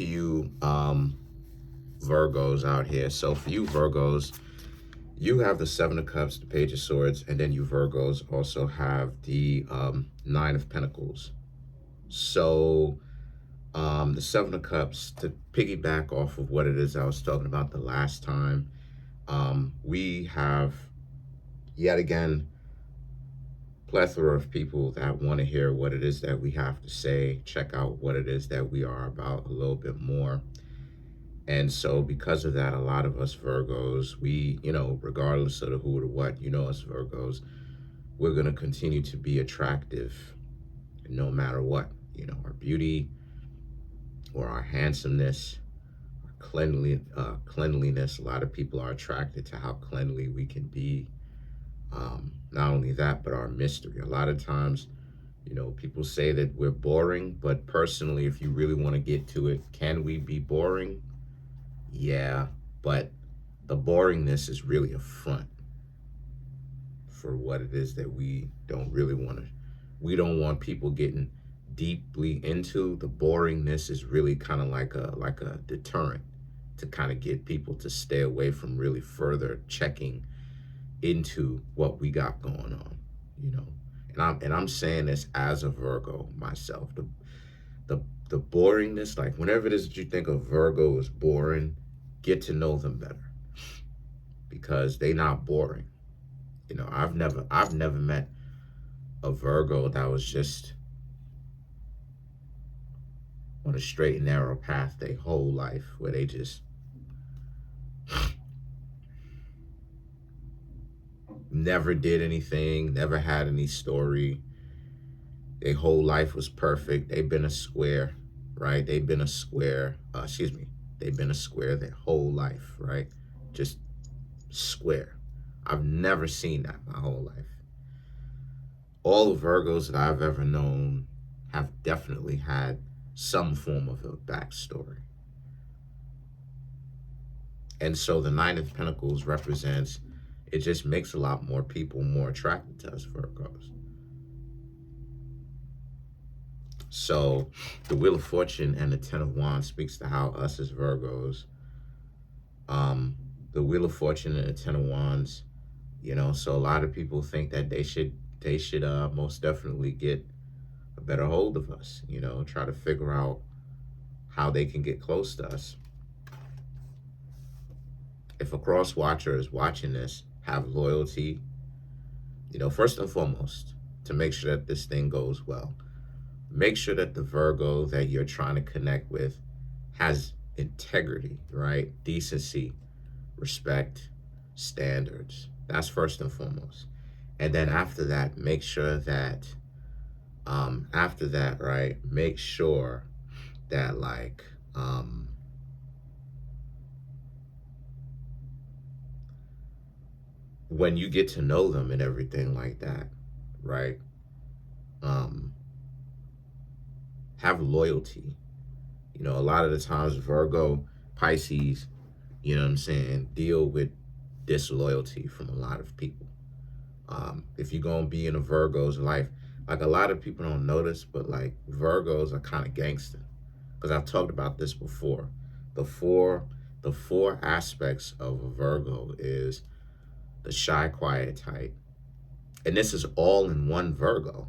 to you Virgos out here. So for you Virgos, you have the Seven of Cups, the Page of Swords, and then you Virgos also have the Nine of Pentacles. So the Seven of Cups, to piggyback off of what it is I was talking about the last time, we have yet again plethora of people that want to hear what it is that we have to say, check out what it is that we are about a little bit more. And so because of that, a lot of us Virgos, we, regardless of the who or the what, us Virgos, we're going to continue to be attractive no matter what. Our beauty or our handsomeness, our cleanliness. A lot of people are attracted to how cleanly we can be. Not only that, but our mystery. A lot of times, people say that we're boring, but personally, if you really want to get to it, can we be boring? Yeah, but the boringness is really a front for what it is that we don't really want to. We don't want people getting deeply into. The boringness is really kind of like a deterrent to kind of get people to stay away from really further checking into what we got going on, and I'm saying this as a Virgo myself. The boringness, like whenever it is that you think of Virgo as boring, get to know them better, because they not boring. I've never met a Virgo that was just on a straight and narrow path their whole life, where they just never did anything, never had any story. Their whole life was perfect. They've been a square, right? They've been a square, they've been a square their whole life, right? Just square. I've never seen that my whole life. All the Virgos that I've ever known have definitely had some form of a backstory. And so the Nine of Pentacles represents, it just makes a lot more people more attracted to us Virgos. So the Wheel of Fortune and the Ten of Wands speaks to how us as Virgos, the Wheel of Fortune and the Ten of Wands, so a lot of people think that they should most definitely get a better hold of us, try to figure out how they can get close to us. If a cross watcher is watching this, have loyalty, first and foremost, to make sure that this thing goes well. Make sure that the Virgo that you're trying to connect with has integrity, right? Decency, respect, standards. That's first and foremost. And then after that, make sure that, right, make sure that when you get to know them and everything like that, right, have loyalty. A lot of the times Virgo, Pisces, deal with disloyalty from a lot of people. If you're going to be in a Virgo's life, like a lot of people don't notice, but like Virgos are kind of gangster. Because I've talked about this before. The four aspects of a Virgo is the shy, quiet type. And this is all in one Virgo.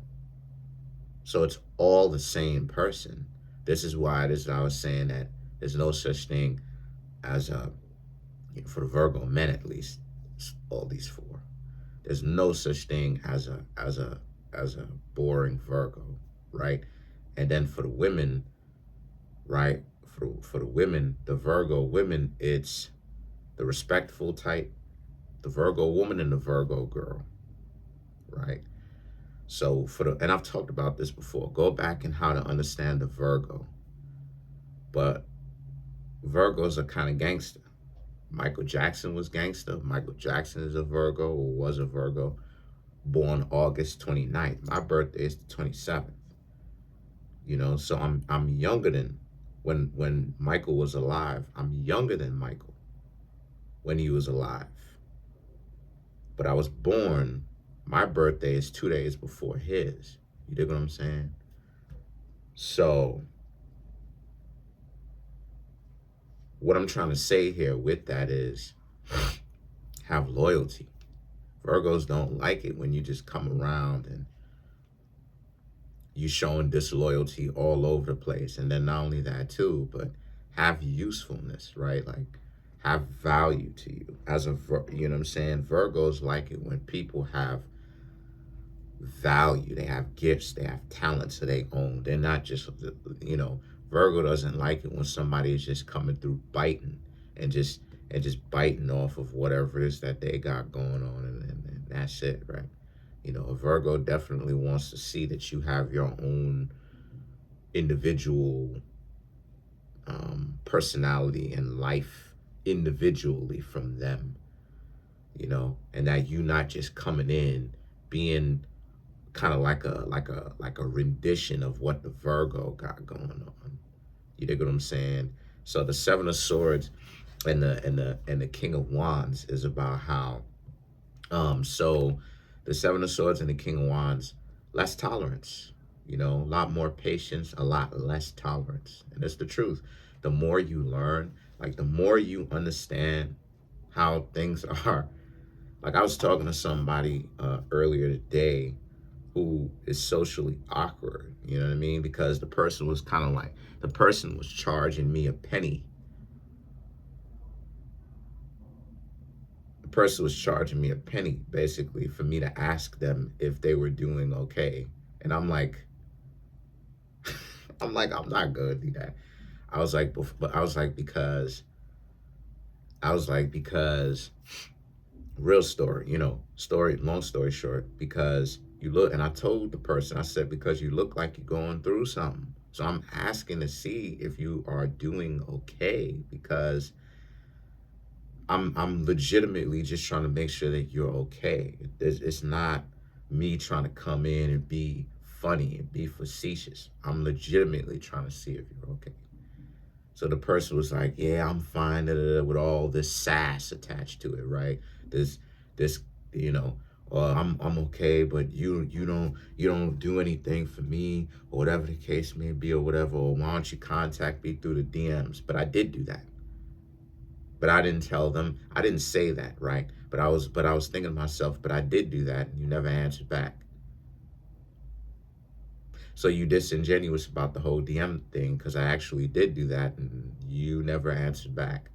So it's all the same person. This is why I was saying that there's no such thing as for the Virgo men at least, all these four. There's no such thing as a boring Virgo, right? And then for the women, right? For the women, the Virgo women, it's the respectful type, the Virgo woman and the Virgo girl, right? So and I've talked about this before, go back and how to understand the Virgo. But Virgos are kind of gangster. Michael Jackson was gangster. Michael Jackson is a Virgo, or was a Virgo, born August 29th. My birthday is the 27th. So I'm younger than when Michael was alive. I'm younger than Michael when he was alive. But I was born, my birthday is 2 days before his. You dig what I'm saying? So what I'm trying to say here with that is have loyalty. Virgos don't like it when you just come around and you showing disloyalty all over the place. And then not only that too, but have usefulness, right? Like have value to you as a, you know what I'm saying? Virgos like it when people have value, they have gifts, they have talents that they own. They're not just, you know, Virgo doesn't like it when somebody is just coming through biting and just biting off of whatever it is that they got going on, and that's it, right? You know, a Virgo definitely wants to see that you have your own individual personality and life individually from them, you know, and that you not just coming in being kind of like a rendition of what the Virgo got going on. You dig what I'm saying? So the Seven of Swords and the King of Wands is about how so the Seven of Swords and the King of Wands, less tolerance, you know, a lot more patience, a lot less tolerance. And that's the truth. The more you learn, like the more you understand how things are. Like I was talking to somebody earlier today who is socially awkward, you know what I mean? Because the person was kind of like, the person was charging me a penny. The person was charging me a penny basically for me to ask them if they were doing okay. And I'm like, I'm not gonna do that. I was like, but I was like, because real story, you know, story, long story short, because you look, and I told the person, I said, because you look like you're going through something. So I'm asking to see if you are doing okay, because I'm legitimately just trying to make sure that you're okay. It's not me trying to come in and be funny and be facetious. I'm legitimately trying to see if you're okay. So the person was like, "Yeah, I'm fine," with all this sass attached to it, right? This, this, you know, I'm okay, but you don't do anything for me, or whatever the case may be, or whatever. Or why don't you contact me through the DMs? But I did do that. But I didn't tell them. I didn't say that, right? But I was thinking to myself, but I did do that, and you never answered back. So you disingenuous about the whole DM thing, because I actually did do that, and you never answered back.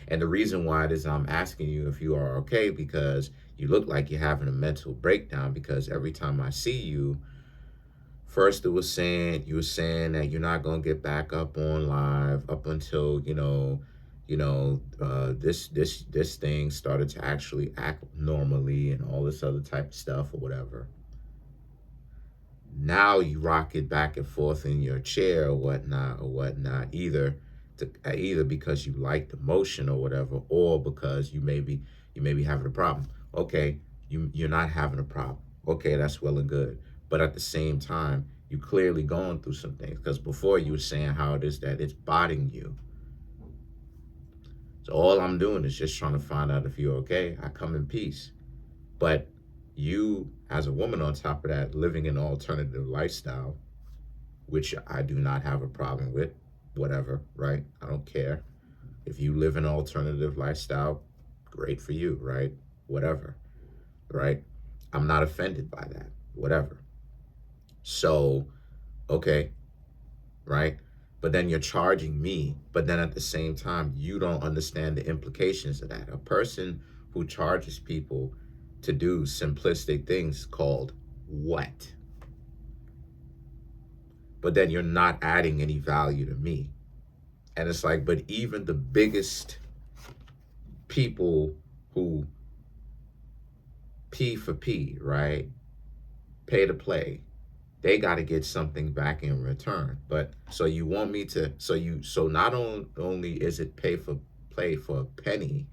And the reason why it is I'm asking you if you are okay, because you look like you're having a mental breakdown, because every time I see you, first it was saying, you were saying that you're not gonna get back up on live up until, this thing started to actually act normally and all this other type of stuff or whatever. Now you rock it back and forth in your chair or whatnot, either because you like the motion or whatever, or because you may be having a problem. Okay, you're not having a problem. Okay, that's well and good. But at the same time, you clearly going through some things, because before you were saying how it is that it's bothering you. So all I'm doing is just trying to find out if you're okay. I come in peace. But you, as a woman, on top of that, living an alternative lifestyle, which I do not have a problem with, whatever, right? I don't care. If you live an alternative lifestyle, great for you, right? Whatever, right? I'm not offended by that, whatever. So, okay, right? But then you're charging me, but then at the same time, you don't understand the implications of that. A person who charges people to do simplistic things called what? But then you're not adding any value to me. And it's like, but even the biggest people who P for P, right? Pay to play. They got to get something back in return. But so you want me to, so not only is it pay for play for a penny,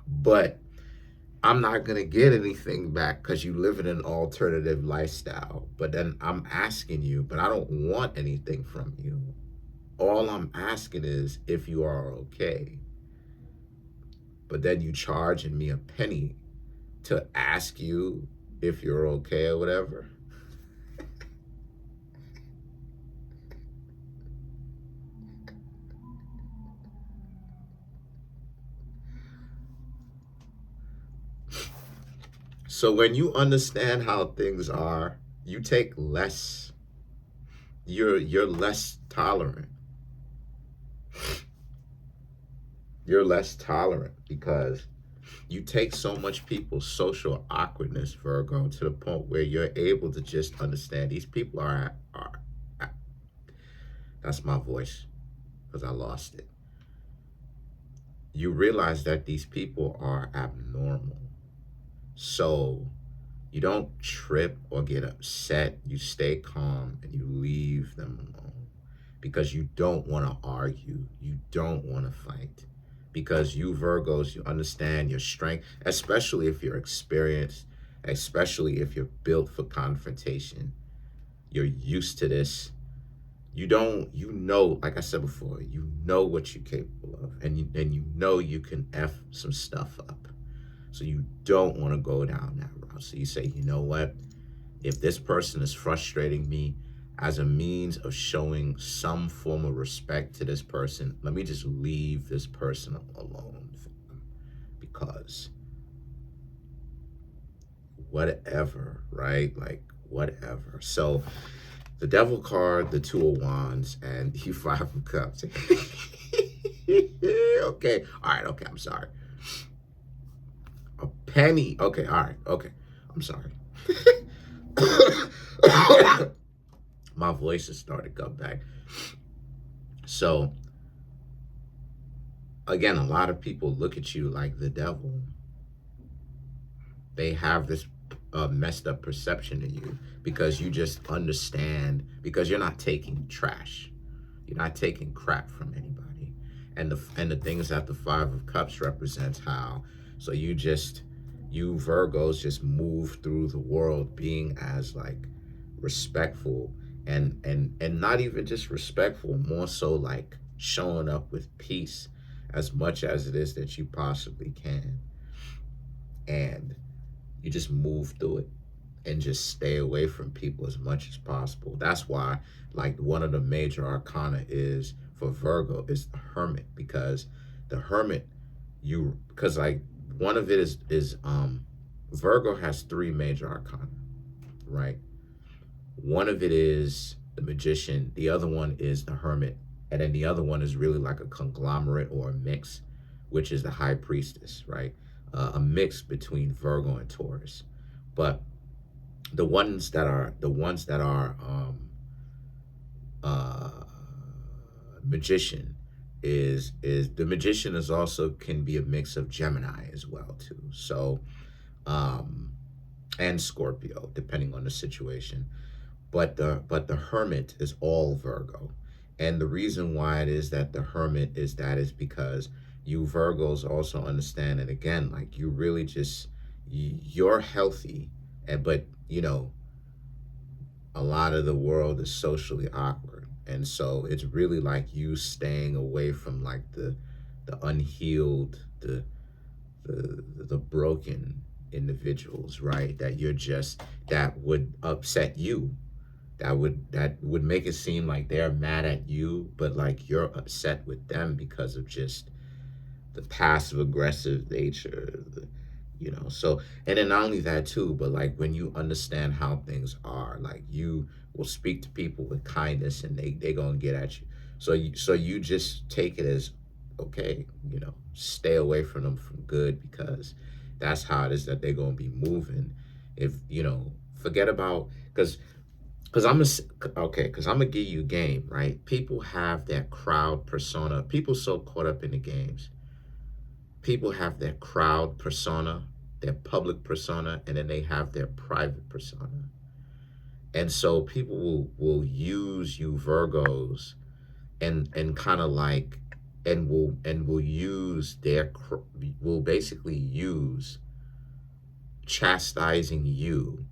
but I'm not going to get anything back because you live in an alternative lifestyle. But then I'm asking you, but I don't want anything from you. All I'm asking is if you are okay. But then you charging me a penny to ask you if you're okay or whatever. So when you understand how things are, you take less, you're less tolerant. You're less tolerant because you take so much people's social awkwardness, Virgo, to the point where you're able to just understand these people are that's my voice because I lost it. You realize that these people are abnormal. So you don't trip or get upset. You stay calm and you leave them alone because you don't want to argue. You don't want to fight because you Virgos, you understand your strength, especially if you're experienced, especially if you're built for confrontation. You're used to this. You don't, you know, like I said before, you know what you're capable of, and you know you can F some stuff up. So you don't want to go down that route. So you say, you know what? If this person is frustrating me, as a means of showing some form of respect to this person, let me just leave this person alone because whatever, right? Like whatever. So the devil card, the two of wands, and the five of cups. Okay. All right. Okay. I'm sorry. A penny. Okay. All right. Okay. I'm sorry. My voice has started to come back. So again, a lot of people look at you like the devil. They have this messed up perception of you because you just understand, because you're not taking trash. You're not taking crap from anybody. And the things that the five of cups represents how. So you Virgos just move through the world being as like respectful and not even just respectful, more so like showing up with peace as much as it is that you possibly can. And you just move through it and just stay away from people as much as possible. That's why, like, one of the major arcana is for Virgo is the hermit, because the hermit, because like one of it is Virgo has three major arcana, right? One of it is the magician, the other one is the hermit, and then the other one is really like a conglomerate or a mix, which is the high priestess, right? A mix between Virgo and Taurus. But the ones that are uh, magician is the magician is also can be a mix of Gemini as well too. So and Scorpio depending on the situation. But the hermit is all Virgo. And the reason why it is that the hermit is that is because you Virgos also understand, and again, like you really just you're healthy, and but a lot of the world is socially awkward, and so it's really like you staying away from like the unhealed, the broken individuals, right? That you're just that would upset you, that would make it seem like they're mad at you, but like you're upset with them because of just the passive aggressive nature, so. And then not only that too, but like when you understand how things are, like you will speak to people with kindness and they gonna get at you. So you just take it as okay, stay away from them from good, because that's how it is that they're gonna be moving. If forget about, because I'm gonna give you game, right? People have that crowd persona. People so caught up in the games. People have their crowd persona, their public persona, and then they have their private persona. And so people will use you Virgos and kind of like and will use will basically use chastising you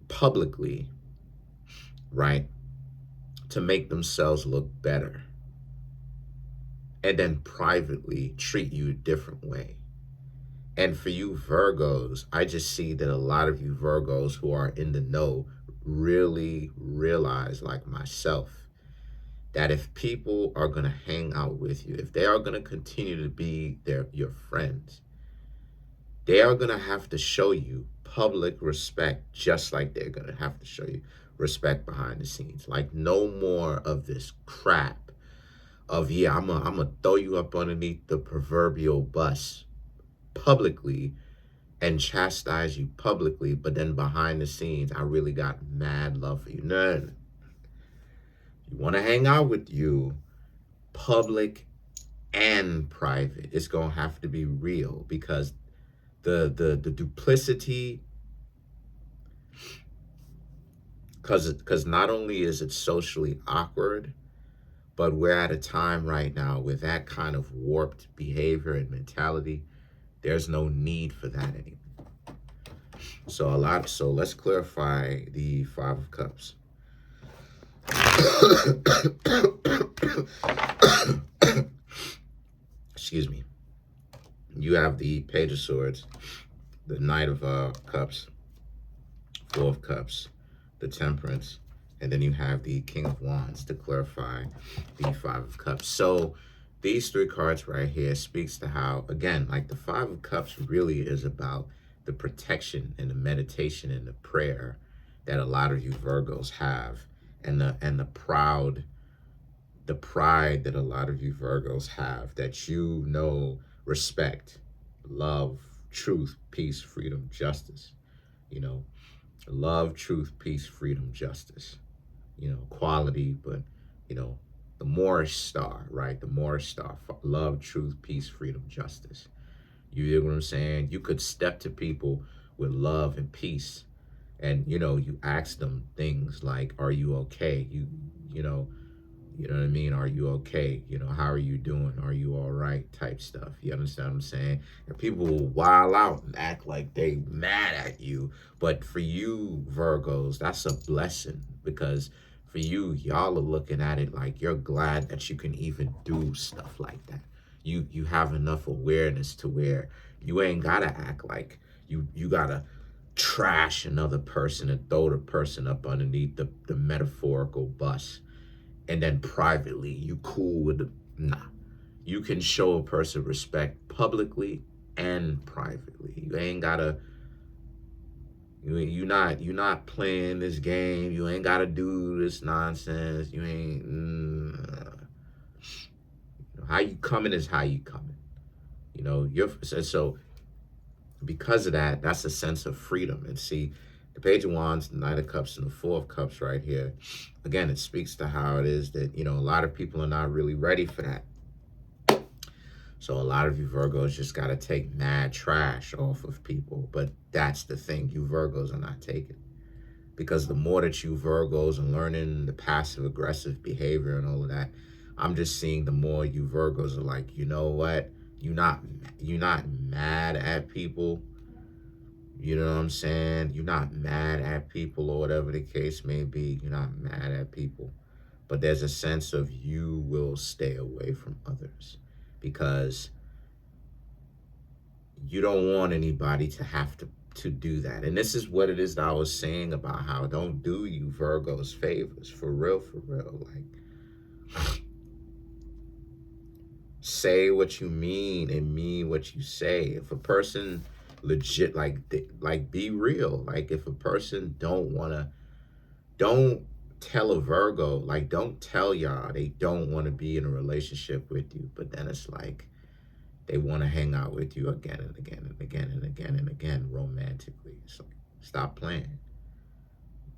publicly, right, to make themselves look better, and then privately treat you a different way. And for you Virgos, I just see that a lot of you Virgos who are in the know really realize, like myself, that if people are going to hang out with you, if they are going to continue to be your friends, They are going to have to show you public respect, just like they're going to have to show you respect behind the scenes. Like, no more of this crap of, yeah, I'm gonna throw you up underneath the proverbial bus publicly and chastise you publicly, but then behind the scenes, I really got mad love for you. No, no, no. You want to hang out with you, public and private. It's gonna have to be real, because the duplicity, because not only is it socially awkward, but we're at a time right now with that kind of warped behavior and mentality. There's no need for that anymore. So let's clarify the Five of Cups. Excuse me. You have the Page of Swords, the Knight of Cups, Four of Cups, the Temperance, and then you have the King of Wands to clarify the Five of Cups. So these three cards right here speaks to how, again, like the Five of Cups really is about the protection and the meditation and the prayer that a lot of you Virgos have, and the pride that a lot of you Virgos have, that you know, respect, love, truth, peace, freedom, justice. You know, love, truth, peace, freedom, justice. You know, quality, but, you know, the Moorish star, right? The Moorish star, love, truth, peace, freedom, justice. You hear what I'm saying? You could step to people with love and peace, and, you know, you ask them things like, are you okay? You know what I mean? Are you okay? You know, how are you doing? Are you all right? Type stuff. You understand what I'm saying? And people will wild out and act like they mad at you. But for you Virgos, that's a blessing, because for you, y'all are looking at it like you're glad that you can even do stuff like that. You have enough awareness to where you ain't gotta act like you gotta trash another person and throw the person up underneath the metaphorical bus, and then privately you cool with them. Nah. You can show a person respect publicly and privately. You ain't gotta, you're not playing this game. You ain't gotta do this nonsense. You ain't, how you coming is how you coming. You know, so because of that, that's a sense of freedom. And see, the Page of Wands, the Knight of Cups, and the Four of Cups right here, again, it speaks to how it is that, you know, a lot of people are not really ready for that. So a lot of you Virgos just got to take mad trash off of people. But that's the thing, you Virgos are not taking. Because the more that you Virgos are learning the passive aggressive behavior and all of that, I'm just seeing the more you Virgos are like, you know what? You're not mad at people. You know what I'm saying? You're not mad at people, or whatever the case may be. You're not mad at people. But there's a sense of you will stay away from others, because you don't want anybody to have to do that. And this is what it is that I was saying about how don't do you Virgos favors. For real, for real. Like, say what you mean and mean what you say. If a person legit, like be real. Like, if a person don't tell a Virgo, like, don't tell y'all they don't want to be in a relationship with you, but then it's like they want to hang out with you again and again and again and again and again romantically. So stop playing.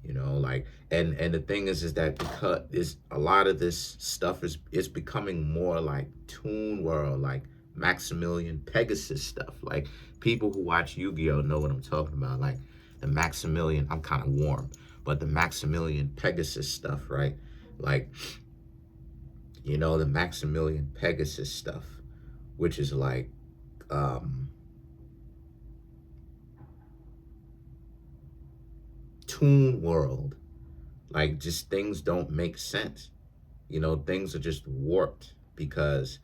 You know, like, and the thing is that because a lot of this stuff is becoming more like Toon World, like Maximilian Pegasus stuff. Like, people who watch Yu-Gi-Oh know what I'm talking about. Like the Maximilian, I'm kind of warm, but the Maximilian Pegasus stuff, right? Like, you know, the Maximilian Pegasus stuff, which is like, Toon World. Like, just things don't make sense. You know, things are just warped because,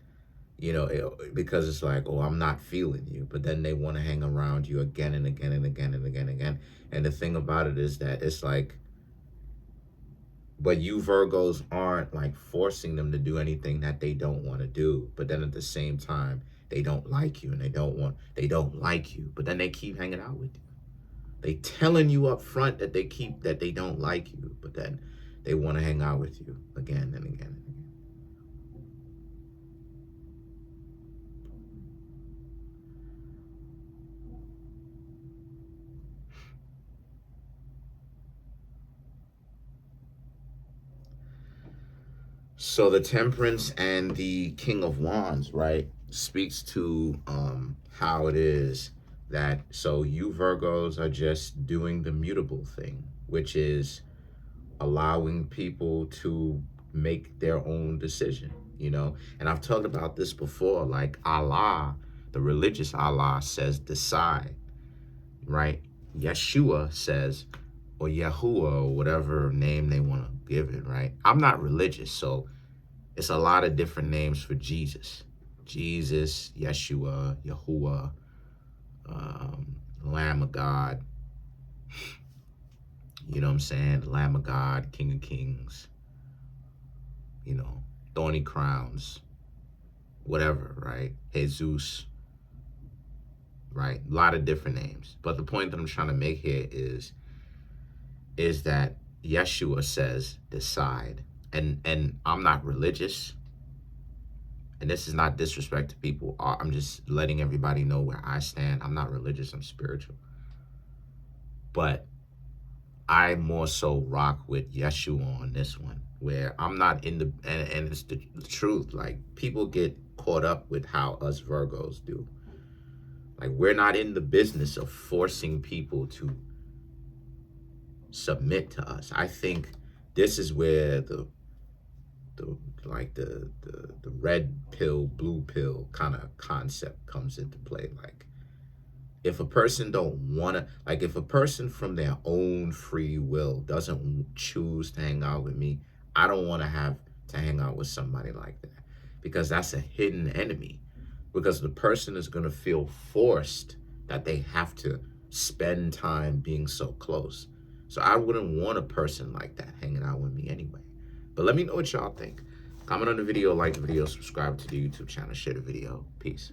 you know, because it's like, oh, I'm not feeling you. But then they want to hang around you again and again and again and again and again. And the thing about it is that it's like, but you Virgos aren't like forcing them to do anything that they don't want to do. But then at the same time, they don't like you and they don't like you, but then they keep hanging out with you. They telling you up front that they don't like you, but then they want to hang out with you again and again and again. So the Temperance and the King of Wands, right, speaks to how it is that, so you Virgos are just doing the mutable thing, which is allowing people to make their own decision, you know? And I've talked about this before, like Allah, the religious Allah says decide, right? Yeshua says, or Yahuwah, or whatever name they want to give it, right? I'm not religious, so it's a lot of different names for Jesus. Jesus, Yeshua, Yahuwah, Lamb of God, you know what I'm saying? Lamb of God, King of Kings, you know, thorny crowns, whatever, right? Jesus, right? A lot of different names. But the point that I'm trying to make here is that Yeshua says decide. And I'm not religious. And this is not disrespect to people. I'm just letting everybody know where I stand. I'm not religious, I'm spiritual. But I more so rock with Yeshua on this one, where I'm not in the, and it's the truth. Like, people get caught up with how us Virgos do. Like, we're not in the business of forcing people to submit to us. I think this is where the red pill, blue pill kind of concept comes into play. Like, if a person don't want to, like, if a person from their own free will doesn't choose to hang out with me, I don't want to have to hang out with somebody like that, because that's a hidden enemy. Because the person is going to feel forced that they have to spend time being so close. So I wouldn't want a person like that hanging out with me anyway. But let me know what y'all think. Comment on the video, like the video, subscribe to the YouTube channel, share the video. Peace.